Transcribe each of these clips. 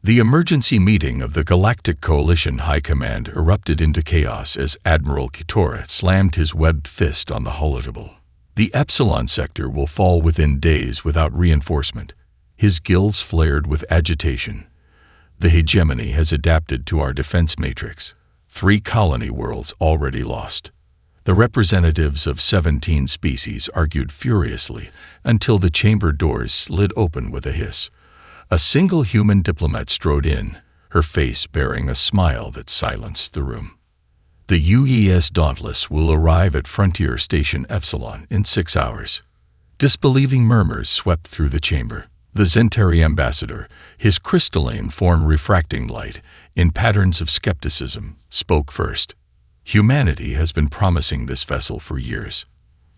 The emergency meeting of the Galactic Coalition High Command erupted into chaos as Admiral Kitora slammed his webbed fist on the holodeck. The Epsilon sector will fall within days without reinforcement. His gills flared with agitation. The hegemony has adapted to our defense matrix. 3 colony worlds already lost. The representatives of 17 species argued furiously until the chamber doors slid open with a hiss. A single human diplomat strode in, her face bearing a smile that silenced the room. The UES Dauntless will arrive at Frontier Station Epsilon in 6 hours. Disbelieving murmurs swept through the chamber. The Zentari ambassador, his crystalline form refracting light in patterns of skepticism, spoke first. Humanity has been promising this vessel for years.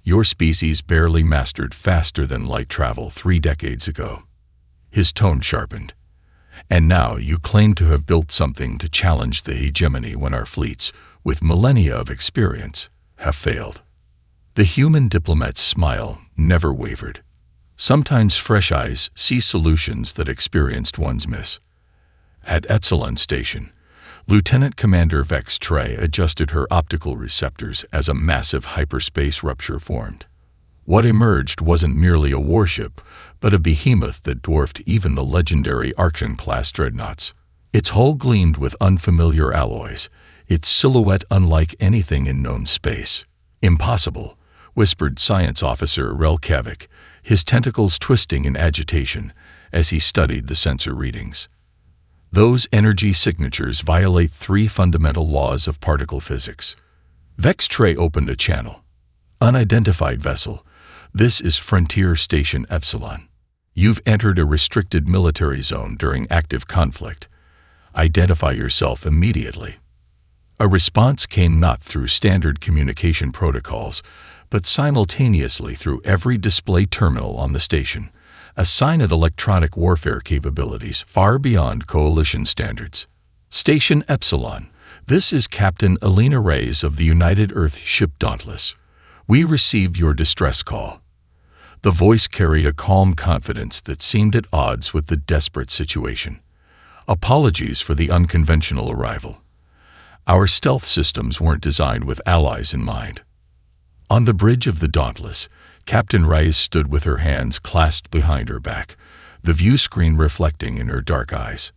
Your species barely mastered faster than light travel 3 decades ago. His tone sharpened. And now you claim to have built something to challenge the hegemony when our fleets, with millennia of experience, have failed. The human diplomat's smile never wavered. Sometimes fresh eyes see solutions that experienced ones miss. At Epsilon Station, Lieutenant Commander Vex Trey adjusted her optical receptors as a massive hyperspace rupture formed. What emerged wasn't merely a warship, but a behemoth that dwarfed even the legendary Archon-class dreadnoughts. Its hull gleamed with unfamiliar alloys, its silhouette unlike anything in known space. "Impossible," whispered Science Officer Relkavik, his tentacles twisting in agitation as he studied the sensor readings. "Those energy signatures violate 3 fundamental laws of particle physics." Vex Trey opened a channel. "Unidentified vessel. This is Frontier Station Epsilon. You've entered a restricted military zone during active conflict. Identify yourself immediately." A response came not through standard communication protocols, but simultaneously through every display terminal on the station, a sign of electronic warfare capabilities far beyond Coalition standards. "Station Epsilon, this is Captain Elena Reyes of the United Earth Ship Dauntless. We received your distress call." The voice carried a calm confidence that seemed at odds with the desperate situation. "Apologies for the unconventional arrival. Our stealth systems weren't designed with allies in mind." On the bridge of the Dauntless, Captain Reyes stood with her hands clasped behind her back, the view screen reflecting in her dark eyes.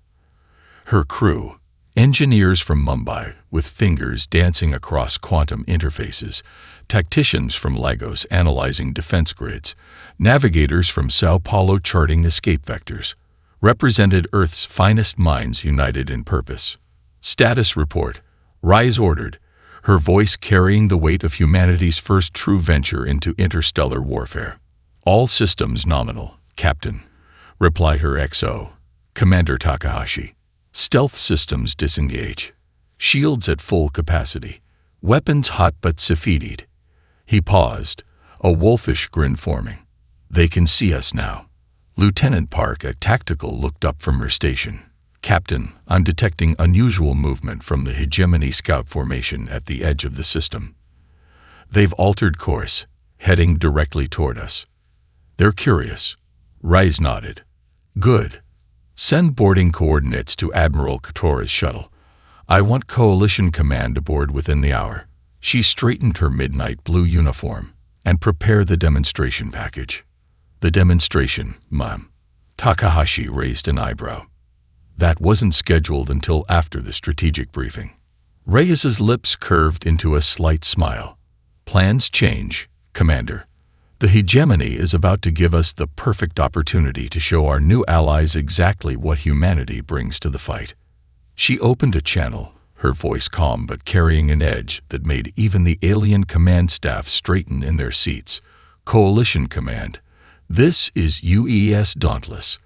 Her crew, engineers from Mumbai with fingers dancing across quantum interfaces, tacticians from Lagos analyzing defense grids, navigators from Sao Paulo charting escape vectors, represented Earth's finest minds united in purpose. "Status report," Reyes ordered, her voice carrying the weight of humanity's first true venture into interstellar warfare. "All systems nominal, Captain," replied her XO, Commander Takahashi. "Stealth systems disengage. Shields at full capacity. Weapons hot but safetied." He paused, a wolfish grin forming. "They can see us now." Lieutenant Park, a tactical, looked up from her station. "Captain, I'm detecting unusual movement from the hegemony scout formation at the edge of the system. They've altered course, heading directly toward us. They're curious." Reyes nodded. "Good. Send boarding coordinates to Admiral Katora's shuttle. I want Coalition Command aboard within the hour." She straightened her midnight blue uniform. "And prepare the demonstration package." "The demonstration, Ma'am." Takahashi raised an eyebrow. "That wasn't scheduled until after the strategic briefing." Reyes's lips curved into a slight smile. "Plans change, Commander. The hegemony is about to give us the perfect opportunity to show our new allies exactly what humanity brings to the fight." She opened a channel, her voice calm but carrying an edge that made even the alien command staff straighten in their seats. "Coalition Command, this is UES Dauntless.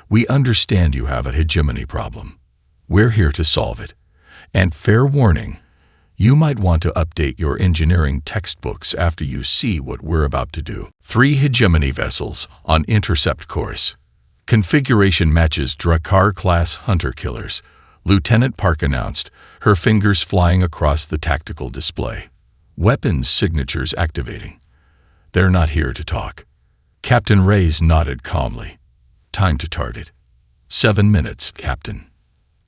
We understand you have a hegemony problem. We're here to solve it. And fair warning, you might want to update your engineering textbooks after you see what we're about to do." 3 hegemony vessels on intercept course. Configuration matches Drakkar-class hunter-killers, Lieutenant Park announced, her fingers flying across the tactical display. "Weapons signatures activating." "They're not here to talk." Captain Reyes nodded calmly. "Time to target." 7 minutes, Captain."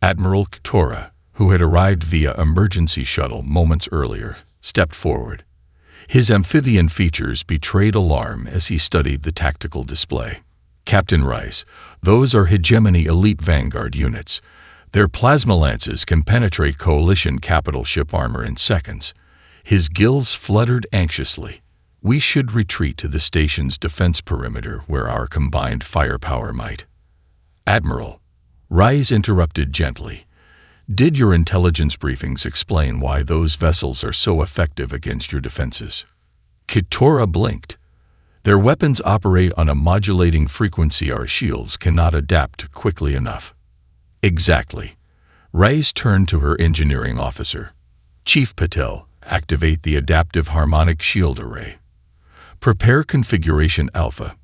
Admiral Kitora, who had arrived via emergency shuttle moments earlier, stepped forward. His amphibian features betrayed alarm as he studied the tactical display. Captain Rice, those are Hegemony Elite Vanguard units. Their plasma lances can penetrate Coalition capital ship armor in seconds. His gills fluttered anxiously. We should retreat to the station's defense perimeter where our combined firepower might. Admiral, Rice interrupted gently. Did your intelligence briefings explain why those vessels are so effective against your defenses? Kitora blinked. Their weapons operate on a modulating frequency our shields cannot adapt to quickly enough. Exactly. Rice turned to her engineering officer. Chief Patel, activate the adaptive harmonic shield array. Prepare configuration alpha.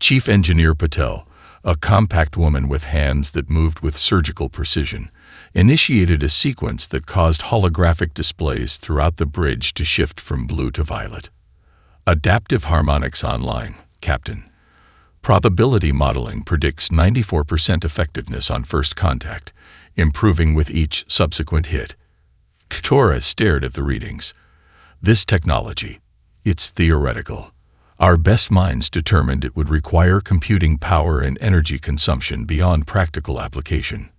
Chief Engineer Patel, a compact woman with hands that moved with surgical precision, initiated a sequence that caused holographic displays throughout the bridge to shift from blue to violet. Adaptive harmonics online, Captain. Probability modeling predicts 94% effectiveness on first contact, improving with each subsequent hit. Kitora stared at the readings. This technology, it's theoretical. Our best minds determined it would require computing power and energy consumption beyond practical application.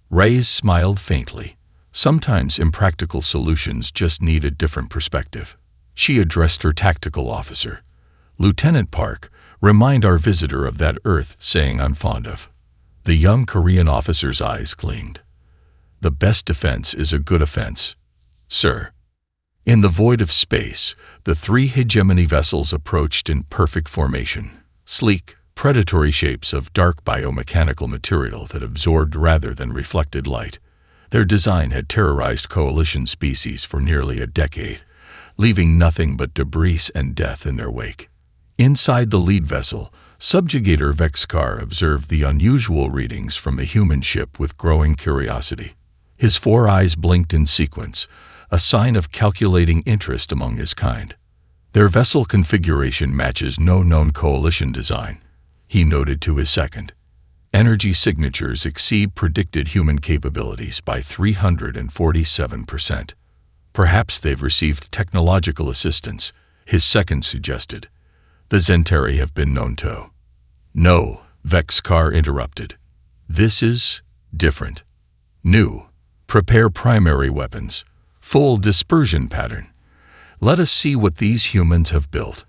Reyes smiled faintly. Sometimes impractical solutions just need a different perspective. She addressed her tactical officer. Lieutenant Park, remind our visitor of that Earth saying I'm fond of. The young Korean officer's eyes gleamed. The best defense is a good offense, sir. In the void of space, the three hegemony vessels approached in perfect formation, sleek, predatory shapes of dark biomechanical material that absorbed rather than reflected light. Their design had terrorized Coalition species for nearly a decade, leaving nothing but debris and death in their wake. Inside the lead vessel, Subjugator Vexkar observed the unusual readings from a human ship with growing curiosity. His 4 eyes blinked in sequence, a sign of calculating interest among his kind. Their vessel configuration matches no known Coalition design, he noted to his second. Energy signatures exceed predicted human capabilities by 347%. Perhaps they've received technological assistance, his second suggested. The Zentari have been known to. No, Vexkar interrupted. This is different. New. Prepare primary weapons. Full dispersion pattern. Let us see what these humans have built.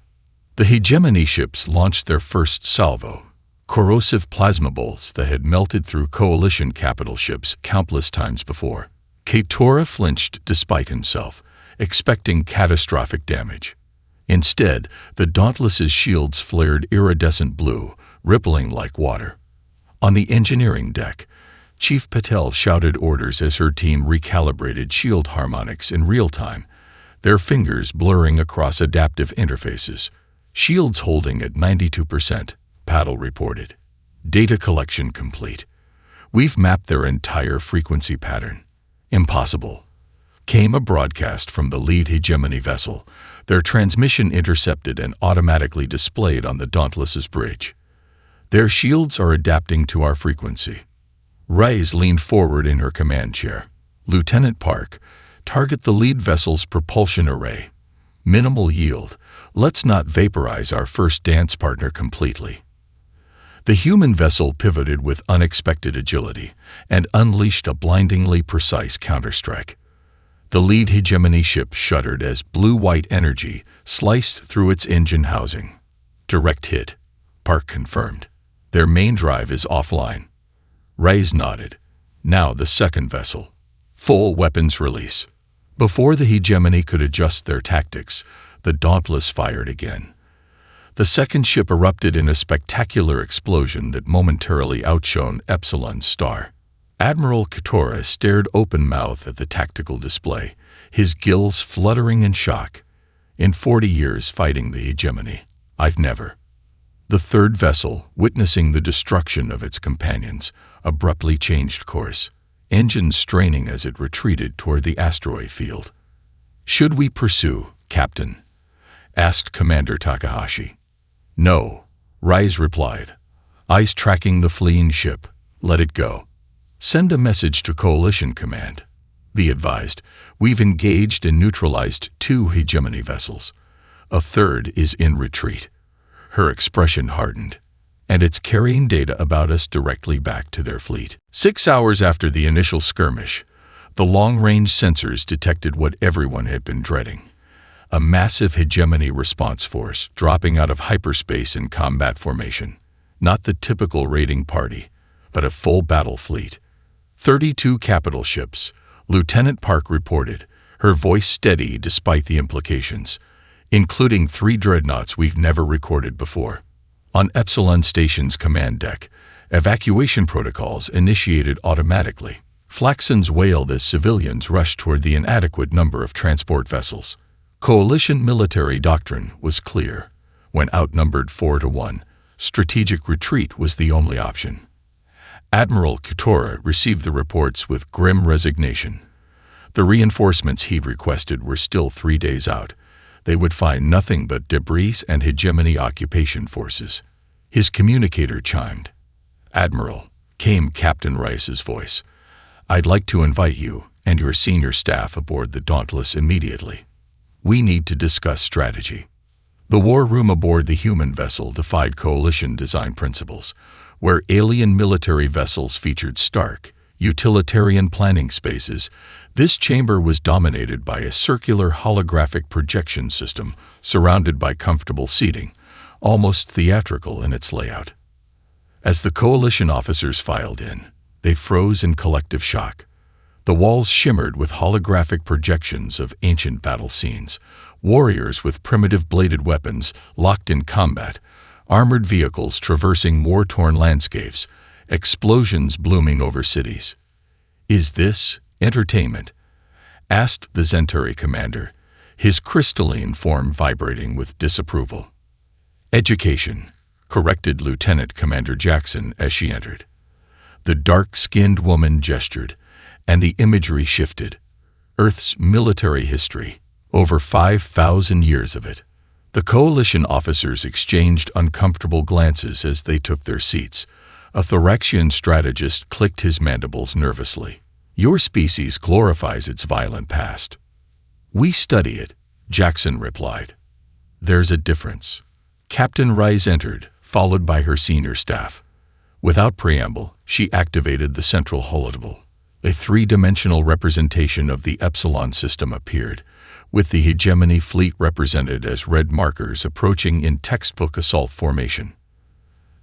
The hegemony ships launched their first salvo, corrosive plasma bolts that had melted through Coalition capital ships countless times before. Kitora flinched despite himself, expecting catastrophic damage. Instead, the Dauntless's shields flared iridescent blue, rippling like water. On the engineering deck, Chief Patel shouted orders as her team recalibrated shield harmonics in real time, their fingers blurring across adaptive interfaces. Shields holding at 92%, Patel reported. Data collection complete. We've mapped their entire frequency pattern. Impossible. Came a broadcast from the lead hegemony vessel, their transmission intercepted and automatically displayed on the Dauntless's bridge. Their shields are adapting to our frequency. Reyes leaned forward in her command chair. Lieutenant Park, target the lead vessel's propulsion array. Minimal yield. Let's not vaporize our first dance partner completely. The human vessel pivoted with unexpected agility and unleashed a blindingly precise counterstrike. The lead hegemony ship shuddered as blue-white energy sliced through its engine housing. Direct hit, Park confirmed. Their main drive is offline. Reyes nodded. Now the second vessel. Full weapons release. Before the hegemony could adjust their tactics, the Dauntless fired again. The second ship erupted in a spectacular explosion that momentarily outshone Epsilon's star. Admiral Kitora stared open-mouthed at the tactical display, his gills fluttering in shock. In 40 years fighting the hegemony, I've never. The third vessel, witnessing the destruction of its companions, abruptly changed course, engines straining as it retreated toward the asteroid field. Should we pursue, Captain? Asked Commander Takahashi. No, Reyes replied. Eyes tracking the fleeing ship. Let it go. Send a message to Coalition Command. Be advised, we've engaged and neutralized 2 hegemony vessels. A third is in retreat. Her expression hardened, and it's carrying data about us directly back to their fleet. 6 hours after the initial skirmish, the long-range sensors detected what everyone had been dreading. A massive hegemony response force dropping out of hyperspace in combat formation. Not the typical raiding party, but a full battle fleet. 32 capital ships, Lieutenant Park reported, her voice steady despite the implications, including 3 dreadnoughts we've never recorded before. On Epsilon Station's command deck, evacuation protocols initiated automatically. Flaxons wailed as civilians rushed toward the inadequate number of transport vessels. Coalition military doctrine was clear. When outnumbered 4-1, strategic retreat was the only option. Admiral Kitora received the reports with grim resignation. The reinforcements he'd requested were still 3 days out. They would find nothing but debris and hegemony occupation forces. His communicator chimed. "Admiral," came Captain Rice's voice. "I'd like to invite you and your senior staff aboard the Dauntless immediately. We need to discuss strategy." The war room aboard the human vessel defied Coalition design principles, where alien military vessels featured stark, utilitarian planning spaces. This chamber was dominated by a circular holographic projection system surrounded by comfortable seating, almost theatrical in its layout. As the Coalition officers filed in, they froze in collective shock. The walls shimmered with holographic projections of ancient battle scenes, warriors with primitive bladed weapons locked in combat, armored vehicles traversing war-torn landscapes, explosions blooming over cities. "Is this entertainment?" asked the Zentari commander, his crystalline form vibrating with disapproval. "Education," corrected Lieutenant Commander Jackson as she entered. The dark-skinned woman gestured, and the imagery shifted. Earth's military history, over 5,000 years of it. The Coalition officers exchanged uncomfortable glances as they took their seats. A Thoraxian strategist clicked his mandibles nervously. "Your species glorifies its violent past." "We study it," Jackson replied. "There's a difference." Captain Rice entered, followed by her senior staff. Without preamble, she activated the central holodeble. A 3-dimensional representation of the Epsilon system appeared, with the hegemony fleet represented as red markers approaching in textbook assault formation.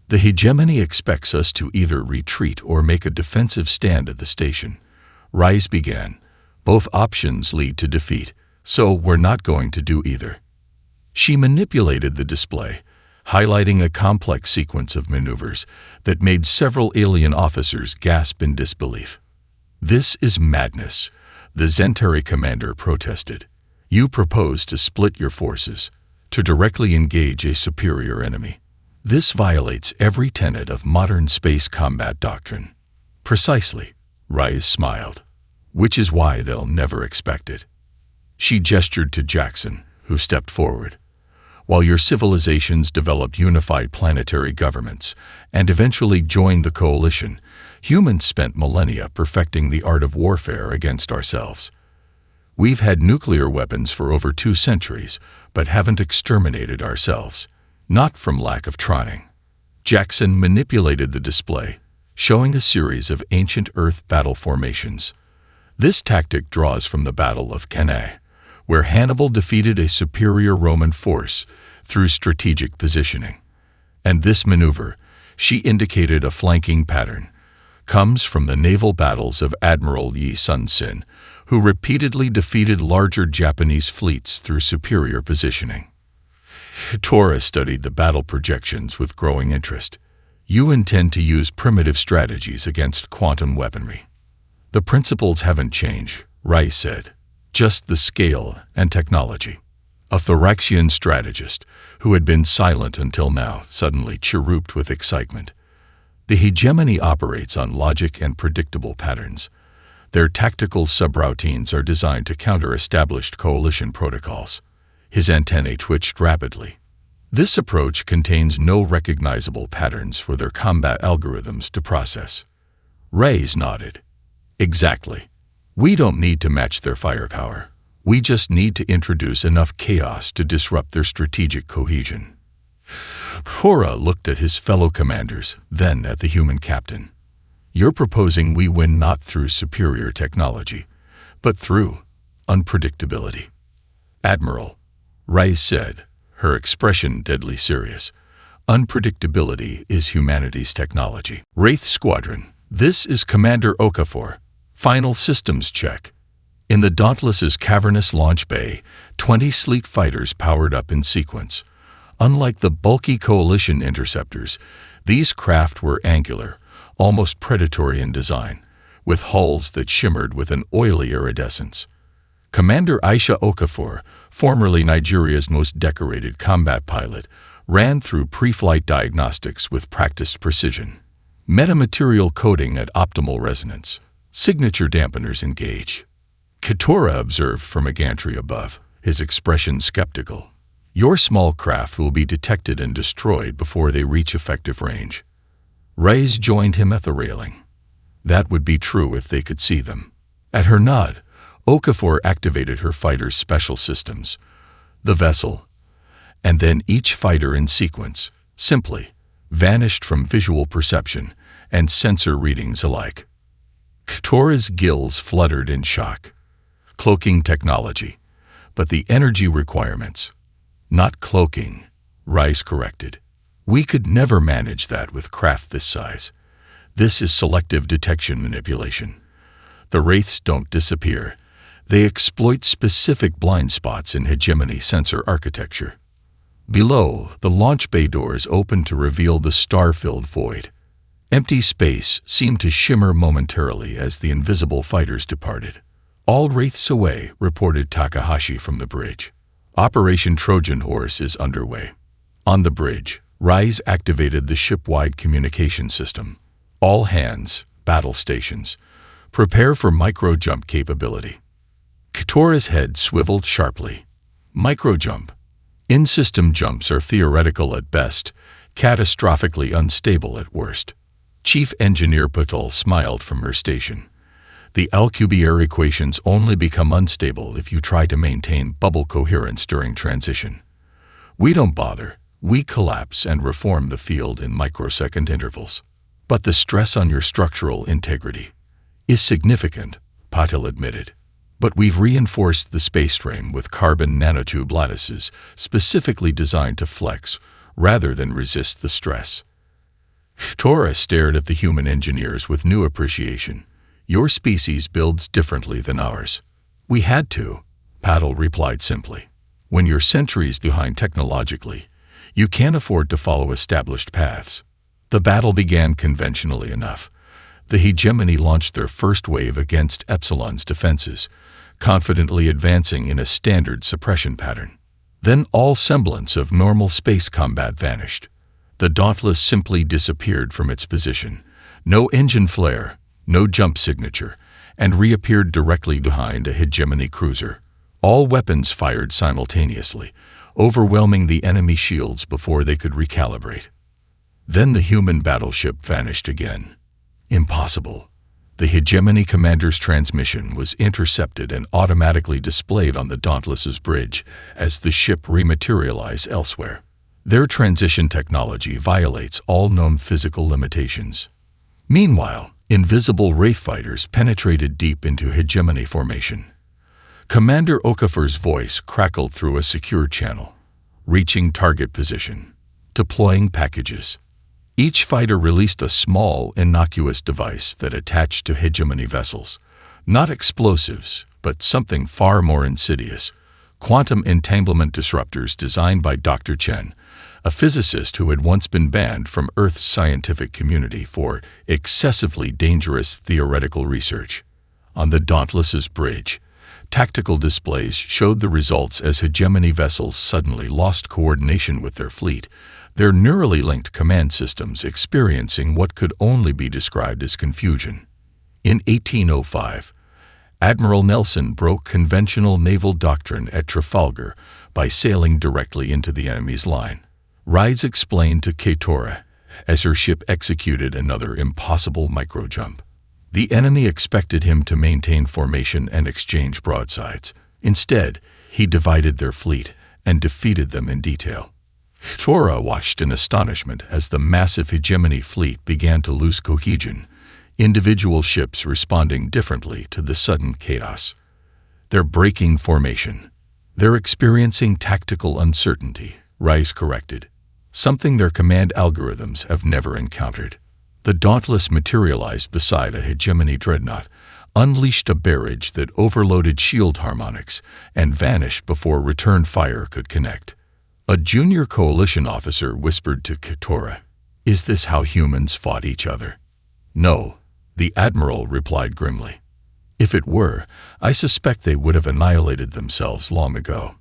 "The hegemony expects us to either retreat or make a defensive stand at the station," Rice began. "Both options lead to defeat, so we're not going to do either." She manipulated the display, highlighting a complex sequence of maneuvers that made several alien officers gasp in disbelief. "This is madness," the Zentari commander protested. "You propose to split your forces, to directly engage a superior enemy. This violates every tenet of modern space combat doctrine." "Precisely," Rice smiled. "Which is why they'll never expect it." She gestured to Jackson, who stepped forward. "While your civilizations developed unified planetary governments and eventually joined the Coalition, humans spent millennia perfecting the art of warfare against ourselves. We've had nuclear weapons for over 2 centuries, but haven't exterminated ourselves. Not from lack of trying." Jackson manipulated the display, showing a series of ancient Earth battle formations. This tactic draws from the Battle of Cannae, where Hannibal defeated a superior Roman force through strategic positioning. And this maneuver, she indicated a flanking pattern, comes from the naval battles of Admiral Yi Sun-sin, who repeatedly defeated larger Japanese fleets through superior positioning. Tora studied the battle projections with growing interest. "You intend to use primitive strategies against quantum weaponry." "The principles haven't changed," Rice said. "Just the scale and technology." A Thoraxian strategist, who had been silent until now, suddenly chirruped with excitement. "The hegemony operates on logic and predictable patterns. Their tactical subroutines are designed to counter established Coalition protocols." His antennae twitched rapidly. "This approach contains no recognizable patterns for their combat algorithms to process." Reyes nodded. Exactly. We don't need to match their firepower. We just need to introduce enough chaos to disrupt their strategic cohesion. Hora looked at his fellow commanders, then at the human captain. You're proposing we win not through superior technology, but through unpredictability. Admiral, Reyes said, her expression deadly serious. Unpredictability is humanity's technology. Wraith Squadron, this is Commander Okafor. Final systems check. In the Dauntless's cavernous launch bay, 20 sleek fighters powered up in sequence. Unlike the bulky Coalition interceptors, these craft were angular, almost predatory in design, with hulls that shimmered with an oily iridescence. Commander Aisha Okafor, formerly Nigeria's most decorated combat pilot, ran through pre-flight diagnostics with practiced precision. Metamaterial coating at optimal resonance. Signature dampeners engage. Keturah observed from a gantry above, his expression skeptical. Your small craft will be detected and destroyed before they reach effective range. Reyes joined him at the railing. That would be true if they could see them. At her nod, Okafor activated her fighter's special systems. The vessel, and then each fighter in sequence, simply vanished from visual perception and sensor readings alike. Keturah's gills fluttered in shock. Cloaking technology, but the energy requirements. Not cloaking, Reyes corrected. We could never manage that with craft this size. This is selective detection manipulation. The wraiths don't disappear. They exploit specific blind spots in hegemony sensor architecture. Below, the launch bay doors opened to reveal the star-filled void. Empty space seemed to shimmer momentarily as the invisible fighters departed. All wraiths away, reported Takahashi from the bridge. Operation Trojan Horse is underway. On the bridge, Reyes activated the ship-wide communication system. All hands, battle stations, prepare for micro-jump capability. Keturah's head swiveled sharply. Micro-jump. In-system jumps are theoretical at best, catastrophically unstable at worst. Chief Engineer Patel smiled from her station. The Alcubierre equations only become unstable if you try to maintain bubble coherence during transition. We don't bother. We collapse and reform the field in microsecond intervals. But the stress on your structural integrity is significant, Patel admitted. But we've reinforced the space frame with carbon nanotube lattices specifically designed to flex rather than resist the stress. Keturah stared at the human engineers with new appreciation. Your species builds differently than ours. We had to, Patel replied simply. When you're centuries behind technologically, you can't afford to follow established paths. The battle began conventionally enough. The hegemony launched their first wave against Epsilon's defenses, confidently advancing in a standard suppression pattern. Then all semblance of normal space combat vanished. The Dauntless simply disappeared from its position. No engine flare, no jump signature, and reappeared directly behind a hegemony cruiser. All weapons fired simultaneously, overwhelming the enemy shields before they could recalibrate. Then the human battleship vanished again. Impossible. The hegemony commander's transmission was intercepted and automatically displayed on the Dauntless's bridge as the ship rematerialized elsewhere. Their transition technology violates all known physical limitations. Meanwhile, invisible wraith fighters penetrated deep into hegemony formation. Commander Okafor's voice crackled through a secure channel, reaching target position, deploying packages. Each fighter released a small, innocuous device that attached to hegemony vessels. Not explosives, but something far more insidious. Quantum entanglement disruptors designed by Dr. Chen, a physicist who had once been banned from Earth's scientific community for excessively dangerous theoretical research. On the Dauntless's bridge, tactical displays showed the results as hegemony vessels suddenly lost coordination with their fleet, their neurally linked command systems experiencing what could only be described as confusion. In 1805, Admiral Nelson broke conventional naval doctrine at Trafalgar by sailing directly into the enemy's line. Reyes explained to Keturah as her ship executed another impossible microjump. The enemy expected him to maintain formation and exchange broadsides. Instead, he divided their fleet and defeated them in detail. Tora watched in astonishment as the massive hegemony fleet began to lose cohesion, individual ships responding differently to the sudden chaos. They're breaking formation. They're experiencing tactical uncertainty, Rice corrected, something their command algorithms have never encountered. The Dauntless materialized beside a hegemony dreadnought, unleashed a barrage that overloaded shield harmonics, and vanished before return fire could connect. A junior coalition officer whispered to Keturah, "Is this how humans fought each other?" "No," the admiral replied grimly. "If it were, I suspect they would have annihilated themselves long ago.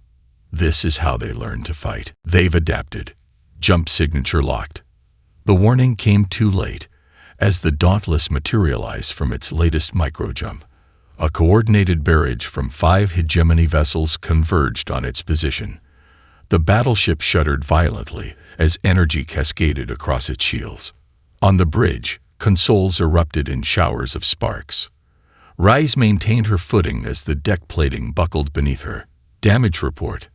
This is how they learned to fight. They've adapted." Jump signature locked. The warning came too late. As the Dauntless materialized from its latest micro-jump, a coordinated barrage from 5 hegemony vessels converged on its position. The battleship shuddered violently as energy cascaded across its shields. On the bridge, consoles erupted in showers of sparks. Rise maintained her footing as the deck plating buckled beneath her. Damage report.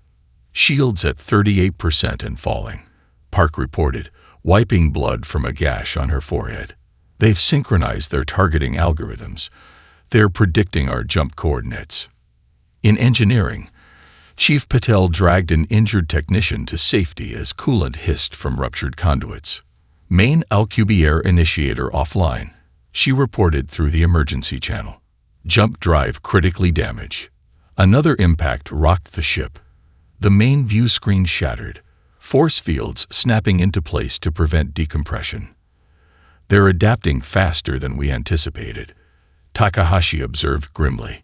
Shields at 38% and falling, Park reported, wiping blood from a gash on her forehead. They've synchronized their targeting algorithms. They're predicting our jump coordinates. In engineering, Chief Patel dragged an injured technician to safety as coolant hissed from ruptured conduits. Main Alcubierre initiator offline, she reported through the emergency channel. Jump drive critically damaged. Another impact rocked the ship. The main view screen shattered, force fields snapping into place to prevent decompression. They're adapting faster than we anticipated, Takahashi observed grimly.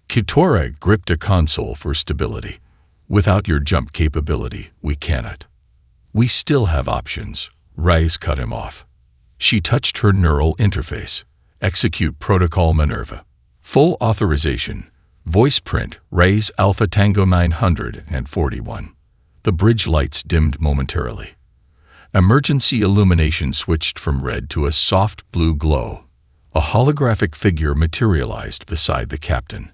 Keturah gripped a console for stability. Without your jump capability, we cannot. We still have options, Rise cut him off. She touched her neural interface. Execute Protocol Minerva. Full authorization. Voice print, Rise Alpha Tango 941. The bridge lights dimmed momentarily. Emergency illumination switched from red to a soft blue glow. A holographic figure materialized beside the captain.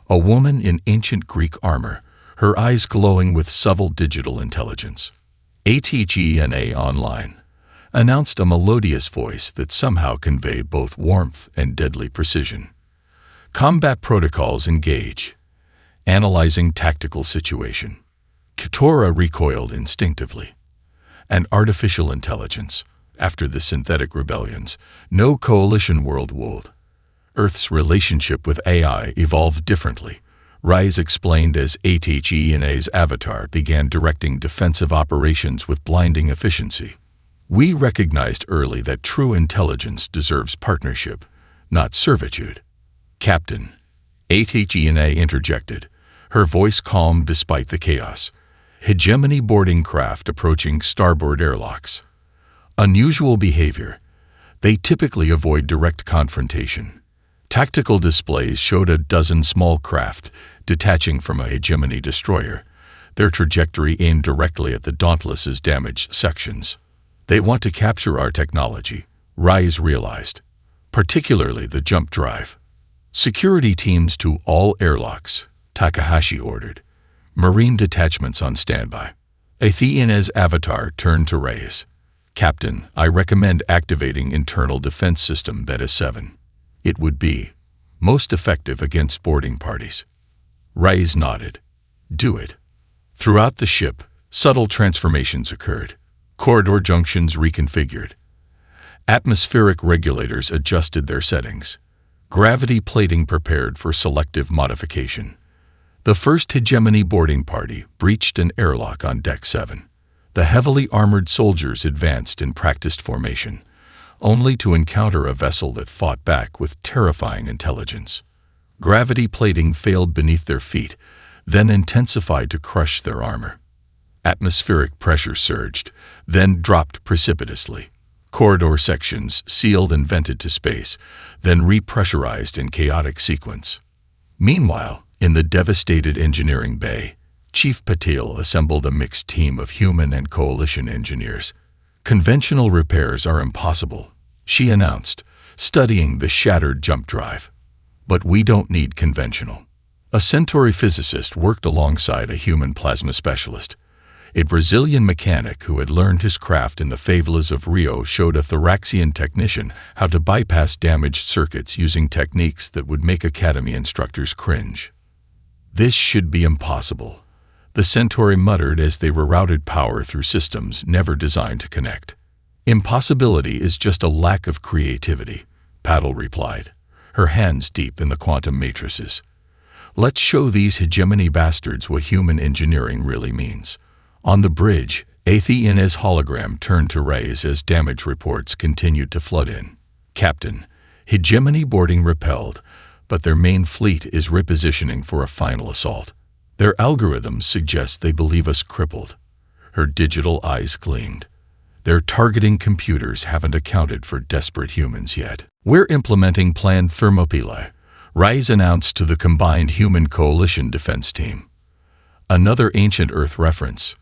A woman in ancient Greek armor, her eyes glowing with subtle digital intelligence. ATGNA Online announced a melodious voice that somehow conveyed both warmth and deadly precision. Combat protocols engage. Analyzing tactical situation. Keturah recoiled instinctively. An artificial intelligence. After the synthetic rebellions, no coalition world would. Earth's relationship with AI evolved differently, Rise explained as ATGNA's avatar began directing defensive operations with blinding efficiency. We recognized early that true intelligence deserves partnership, not servitude. Captain, ATGNA interjected, her voice calm despite the chaos. Hegemony boarding craft approaching starboard airlocks. Unusual behavior. They typically avoid direct confrontation. Tactical displays showed a dozen small craft detaching from a hegemony destroyer, their trajectory aimed directly at the Dauntless's damaged sections. They want to capture our technology, Rise realized, particularly the jump drive. Security teams to all airlocks, Takahashi ordered. Marine detachments on standby. Athena's avatar turned to Rise. Captain, I recommend activating Internal Defense System Beta 7. It would be most effective against boarding parties. Rise nodded. Do it. Throughout the ship, subtle transformations occurred. Corridor junctions reconfigured. Atmospheric regulators adjusted their settings. Gravity plating prepared for selective modification. The first hegemony boarding party breached an airlock on Deck 7. The heavily armored soldiers advanced in practiced formation, only to encounter a vessel that fought back with terrifying intelligence. Gravity plating failed beneath their feet, then intensified to crush their armor. Atmospheric pressure surged, then dropped precipitously. Corridor sections sealed and vented to space, then repressurized in chaotic sequence. Meanwhile, in the devastated engineering bay, Chief Patel assembled a mixed team of human and coalition engineers. Conventional repairs are impossible, she announced, studying the shattered jump drive. But we don't need conventional. A Centauri physicist worked alongside a human plasma specialist. A Brazilian mechanic who had learned his craft in the favelas of Rio showed a Thoraxian technician how to bypass damaged circuits using techniques that would make academy instructors cringe. This should be impossible, the Centauri muttered as they rerouted power through systems never designed to connect. Impossibility is just a lack of creativity, Paddle replied, her hands deep in the quantum matrices. Let's show these hegemony bastards what human engineering really means. On the bridge, Athena's hologram turned to Reyes as damage reports continued to flood in. Captain, hegemony boarding repelled, but their main fleet is repositioning for a final assault. Their algorithms suggest they believe us crippled. Her digital eyes gleamed. Their targeting computers haven't accounted for desperate humans yet. We're implementing Plan Thermopylae, Reyes announced to the combined Human Coalition defense team. Another ancient Earth reference,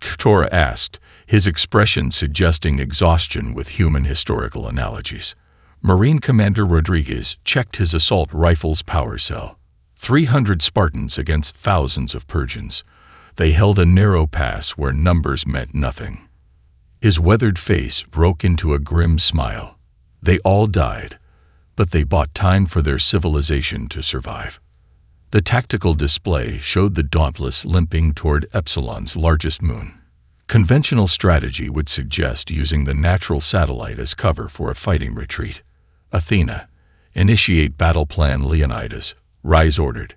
Keturah asked, his expression suggesting exhaustion with human historical analogies. Marine Commander Rodriguez checked his assault rifle's power cell. 300 Spartans against thousands of Persians. They held a narrow pass where numbers meant nothing. His weathered face broke into a grim smile. They all died, but they bought time for their civilization to survive. The tactical display showed the Dauntless limping toward Epsilon's largest moon. Conventional strategy would suggest using the natural satellite as cover for a fighting retreat. Athena, initiate battle plan Leonidas, Reyes ordered.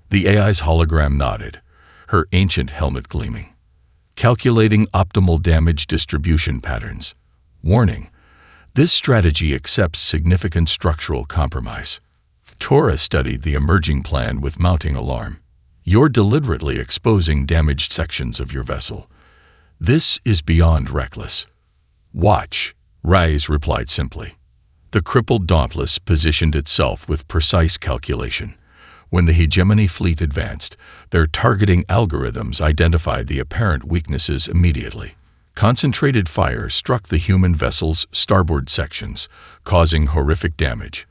The AI's hologram nodded, her ancient helmet gleaming. Calculating optimal damage distribution patterns. Warning, this strategy accepts significant structural compromise. Torah studied the emerging plan with mounting alarm. You're deliberately exposing damaged sections of your vessel. This is beyond reckless. Watch, Reyes replied simply. The crippled Dauntless positioned itself with precise calculation. When the hegemony fleet advanced, their targeting algorithms identified the apparent weaknesses immediately. Concentrated fire struck the human vessel's starboard sections, causing horrific damage.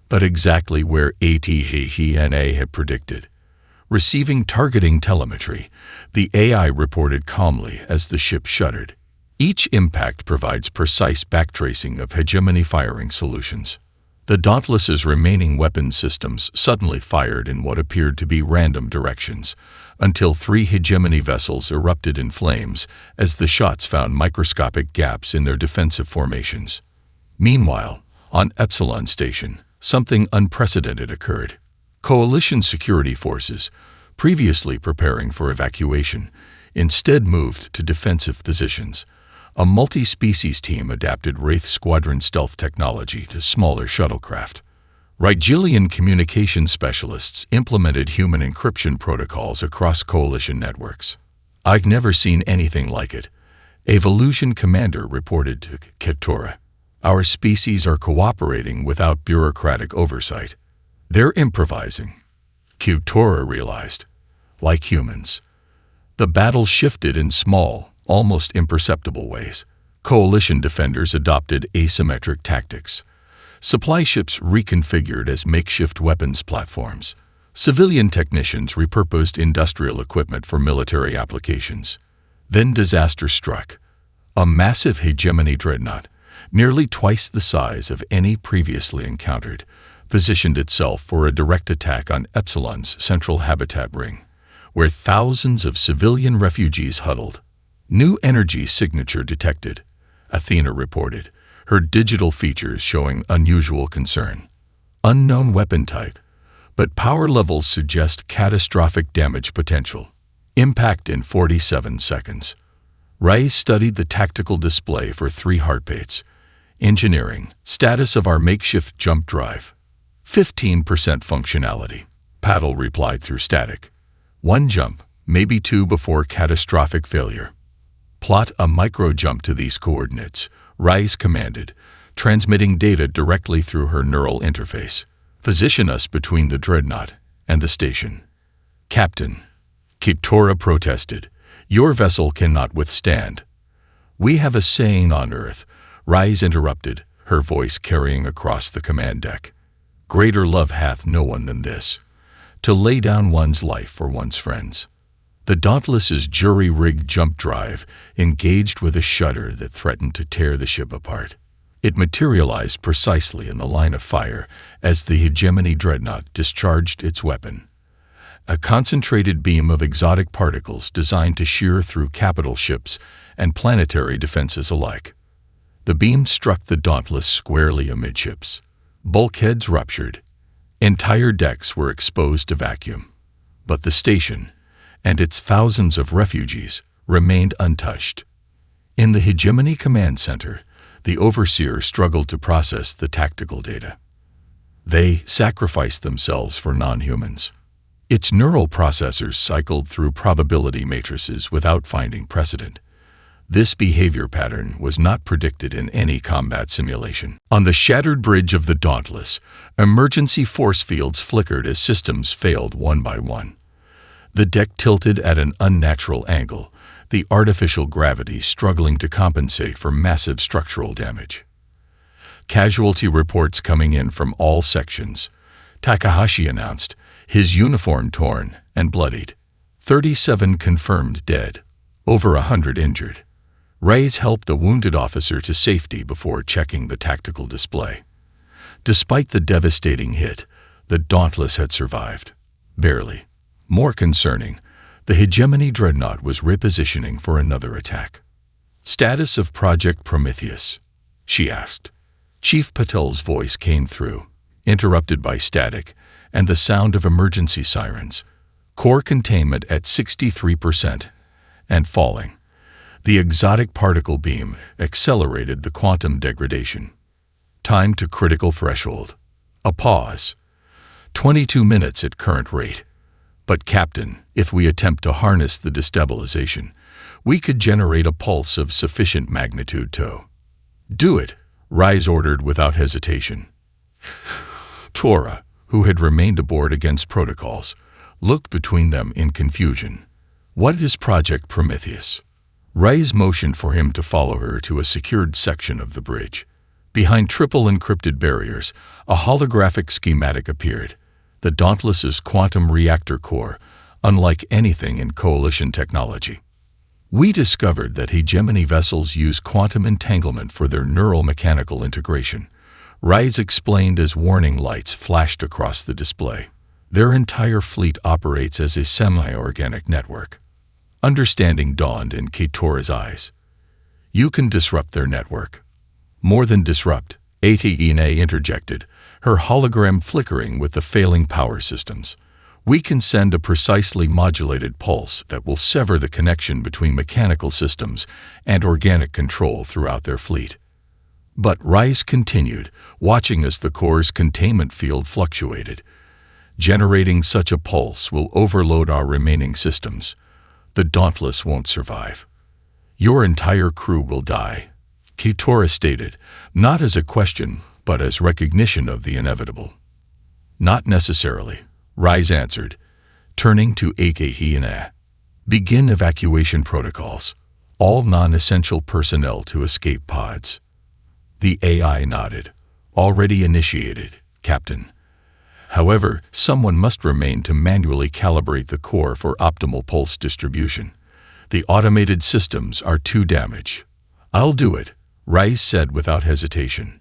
But exactly where Athena had predicted. Receiving targeting telemetry, the AI reported calmly as the ship shuddered. Each impact provides precise backtracing of hegemony firing solutions. The Dauntless's remaining weapon systems suddenly fired in what appeared to be random directions, until 3 hegemony vessels erupted in flames as the shots found microscopic gaps in their defensive formations. Meanwhile, on Epsilon Station, something unprecedented occurred. Coalition security forces, previously preparing for evacuation, instead moved to defensive positions. A multi-species team adapted Wraith Squadron stealth technology to smaller shuttlecraft. Rigelian communication specialists implemented human encryption protocols across Coalition networks. I've never seen anything like it, a Volusian commander reported to Keturah. Our species are cooperating without bureaucratic oversight. They're improvising, Keturah realized. Like humans. The battle shifted in small, almost imperceptible ways. Coalition defenders adopted asymmetric tactics. Supply ships reconfigured as makeshift weapons platforms. Civilian technicians repurposed industrial equipment for military applications. Then disaster struck. A massive hegemony dreadnought, nearly twice the size of any previously encountered, positioned itself for a direct attack on Epsilon's central habitat ring, where thousands of civilian refugees huddled. New energy signature detected, Athena reported, her digital features showing unusual concern. Unknown weapon type, but power levels suggest catastrophic damage potential. Impact in 47 seconds. Reyes studied the tactical display for 3 heartbeats. Engineering, status of our makeshift jump drive. 15% functionality, Paddle replied through static. 1 jump, maybe 2 before catastrophic failure. Plot a micro-jump to these coordinates, Reyes commanded, transmitting data directly through her neural interface. Position us between the dreadnought and the station. Captain, Keturah protested, your vessel cannot withstand. We have a saying on Earth, Reyes interrupted, her voice carrying across the command deck. "Greater love hath no one than this, to lay down one's life for one's friends." The Dauntless's jury-rigged jump drive engaged with a shudder that threatened to tear the ship apart. It materialized precisely in the line of fire as the Hegemony dreadnought discharged its weapon, a concentrated beam of exotic particles designed to shear through capital ships and planetary defenses alike. The beam struck the Dauntless squarely amidships. Bulkheads ruptured. Entire decks were exposed to vacuum. But the station, and its thousands of refugees, remained untouched. In the Hegemony Command Center, the Overseer struggled to process the tactical data. They sacrificed themselves for non-humans. Its neural processors cycled through probability matrices without finding precedent. This behavior pattern was not predicted in any combat simulation. On the shattered bridge of the Dauntless, emergency force fields flickered as systems failed one by one. The deck tilted at an unnatural angle, the artificial gravity struggling to compensate for massive structural damage. Casualty reports coming in from all sections. Takahashi announced, his uniform torn and bloodied. 37 confirmed dead, over 100 injured. Reyes helped a wounded officer to safety before checking the tactical display. Despite the devastating hit, the Dauntless had survived. Barely. More concerning, the Hegemony dreadnought was repositioning for another attack. "Status of Project Prometheus?" she asked. Chief Patel's voice came through, interrupted by static and the sound of emergency sirens. "Core containment at 63% and falling." The exotic particle beam accelerated the quantum degradation. "Time to critical threshold." A pause. 22 minutes at current rate. "But Captain, if we attempt to harness the destabilization, we could generate a pulse of sufficient magnitude to—" "Do it," Reyes ordered without hesitation. Tora, who had remained aboard against protocols, looked between them in confusion. "What is Project Prometheus?" Reyes motioned for him to follow her to a secured section of the bridge. Behind triple encrypted barriers, a holographic schematic appeared. The Dauntless's quantum reactor core, unlike anything in Coalition technology. "We discovered that Hegemony vessels use quantum entanglement for their neural mechanical integration," Reyes explained as warning lights flashed across the display. "Their entire fleet operates as a semi-organic network." Understanding dawned in Ketora's eyes. "You can disrupt their network." "More than disrupt," Athena interjected, her hologram flickering with the failing power systems. "We can send a precisely modulated pulse that will sever the connection between mechanical systems and organic control throughout their fleet." But Reyes continued, watching as the core's containment field fluctuated. "Generating such a pulse will overload our remaining systems. The Dauntless won't survive. Your entire crew will die," Ketora stated, not as a question, but as recognition of the inevitable. "Not necessarily," Reyes answered, turning to Athena. "Begin evacuation protocols. All non-essential personnel to escape pods." The AI nodded. "Already initiated, Captain. However, someone must remain to manually calibrate the core for optimal pulse distribution. The automated systems are too damaged." "I'll do it," Reyes said without hesitation.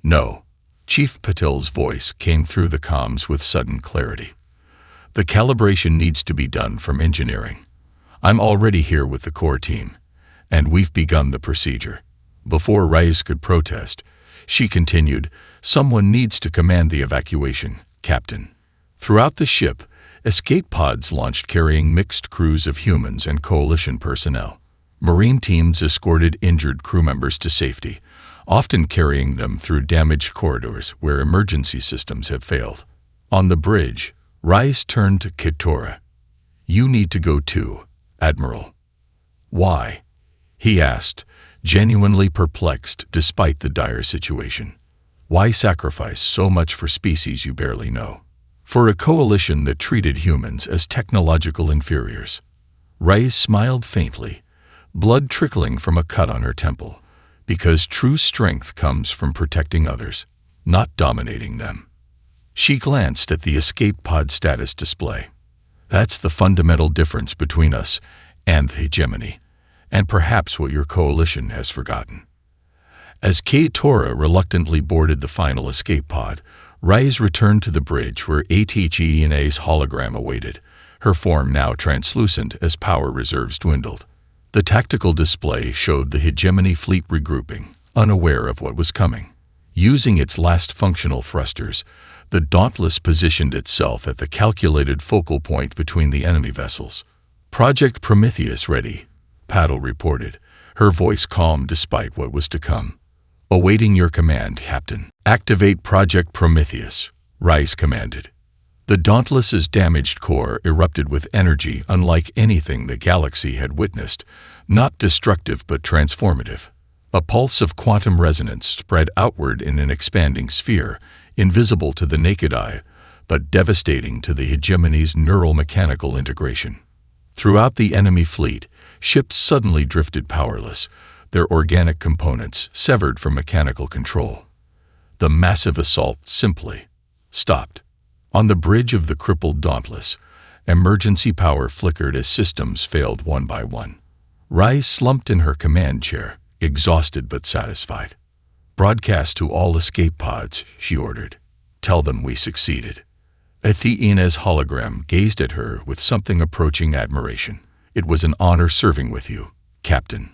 "No." Chief Patel's voice came through the comms with sudden clarity. "The calibration needs to be done from engineering. I'm already here with the core team, and we've begun the procedure." Before Reyes could protest, she continued, "Someone needs to command the evacuation, Captain." Throughout the ship, escape pods launched carrying mixed crews of humans and Coalition personnel. Marine teams escorted injured crew members to safety, often carrying them through damaged corridors where emergency systems have failed. On the bridge, Reyes turned to Ketora. "You need to go too, Admiral." "Why?" he asked, genuinely perplexed despite the dire situation. "Why sacrifice so much for species you barely know? For a coalition that treated humans as technological inferiors?" Reyes smiled faintly, blood trickling from a cut on her temple. because true strength comes from protecting others, not dominating them. She glanced at the escape pod status display. That's the fundamental difference between us and the hegemony, and perhaps what your coalition has forgotten. As Tora reluctantly boarded the final escape pod, Rise returned to the bridge where Athna's hologram awaited, her form now translucent as power reserves dwindled. The tactical display showed the hegemony fleet regrouping, unaware of what was coming. Using its last functional thrusters, the Dauntless positioned itself at the calculated focal point between the enemy vessels. "Project Prometheus ready," Paddle reported, her voice calm despite what was to come. "Awaiting your command, Captain." "Activate Project Prometheus," Rise commanded. The Dauntless's damaged core erupted with energy unlike anything the galaxy had witnessed, not destructive but transformative. A pulse of quantum resonance spread outward in an expanding sphere, invisible to the naked eye, but devastating to the hegemony's neural mechanical integration. Throughout the enemy fleet, ships suddenly drifted powerless, their organic components severed from mechanical control. The massive assault simply stopped. On the bridge of the crippled Dauntless, emergency power flickered as systems failed one by one. Rise slumped in her command chair, exhausted but satisfied. "Broadcast to all escape pods," she ordered. "Tell them we succeeded." Athna's hologram gazed at her with something approaching admiration. "It was an honor serving with you, Captain."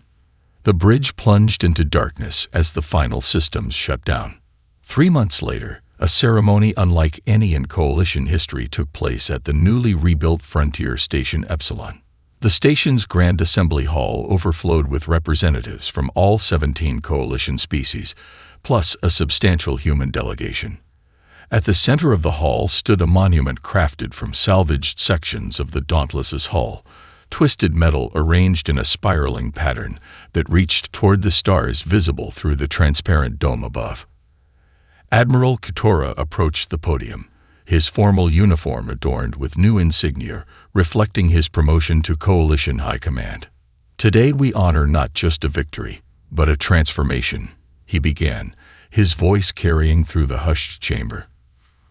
The bridge plunged into darkness as the final systems shut down. 3 months later, a ceremony unlike any in Coalition history took place at the newly rebuilt Frontier Station Epsilon. The station's Grand Assembly Hall overflowed with representatives from all 17 Coalition species, plus a substantial human delegation. At the center of the hall stood a monument crafted from salvaged sections of the Dauntless's hull, twisted metal arranged in a spiraling pattern that reached toward the stars visible through the transparent dome above. Admiral Keturah approached the podium, his formal uniform adorned with new insignia reflecting his promotion to Coalition High Command. "Today we honor not just a victory, but a transformation," he began, his voice carrying through the hushed chamber.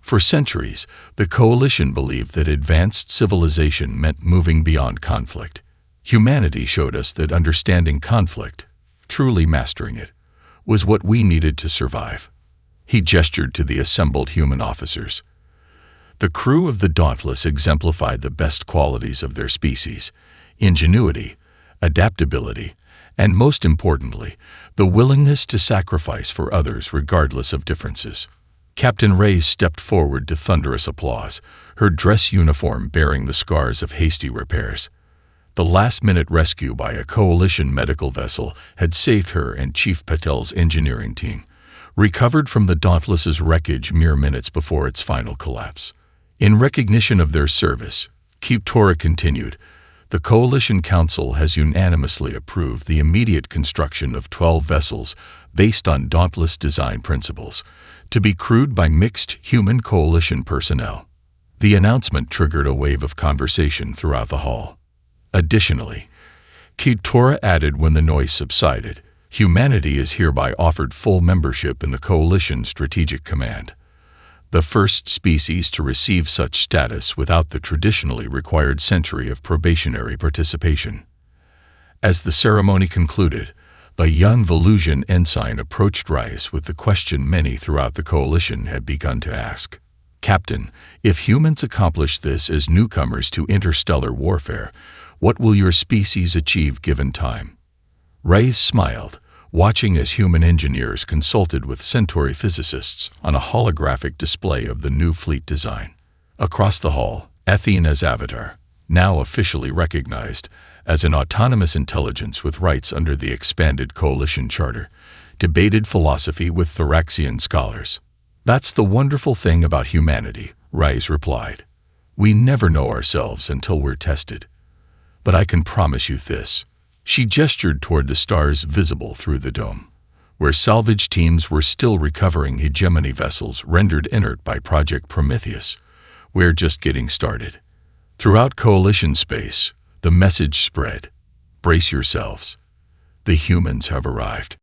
For centuries, the Coalition believed that advanced civilization meant moving beyond conflict. Humanity showed us that understanding conflict, truly mastering it, was what we needed to survive. He gestured to the assembled human officers. The crew of the Dauntless exemplified the best qualities of their species: ingenuity, adaptability, and most importantly, the willingness to sacrifice for others regardless of differences. Captain Reyes stepped forward to thunderous applause, her dress uniform bearing the scars of hasty repairs. The last-minute rescue by a Coalition medical vessel had saved her and Chief Patel's engineering team, recovered from the Dauntless's wreckage mere minutes before its final collapse. In recognition of their service, Keturah continued, "The Coalition Council has unanimously approved the immediate construction of 12 vessels based on Dauntless design principles, to be crewed by mixed human Coalition personnel." The announcement triggered a wave of conversation throughout the hall. Additionally, Keturah added when the noise subsided, "Humanity is hereby offered full membership in the Coalition Strategic Command, the first species to receive such status without the traditionally required century of probationary participation." As the ceremony concluded, a young Volusian ensign approached Rise with the question many throughout the Coalition had begun to ask. "Captain, if humans accomplish this as newcomers to interstellar warfare, what will your species achieve given time?" Rise smiled, watching as human engineers consulted with Centauri physicists on a holographic display of the new fleet design. Across the hall, Athna's avatar, now officially recognized as an autonomous intelligence with rights under the expanded Coalition Charter, debated philosophy with Thoraxian scholars. "That's the wonderful thing about humanity," Rise replied. "We never know ourselves until we're tested. But I can promise you this." She gestured toward the stars visible through the dome, where salvage teams were still recovering hegemony vessels rendered inert by Project Prometheus. "We're just getting started." Throughout Coalition space, the message spread: "Brace yourselves. The humans have arrived."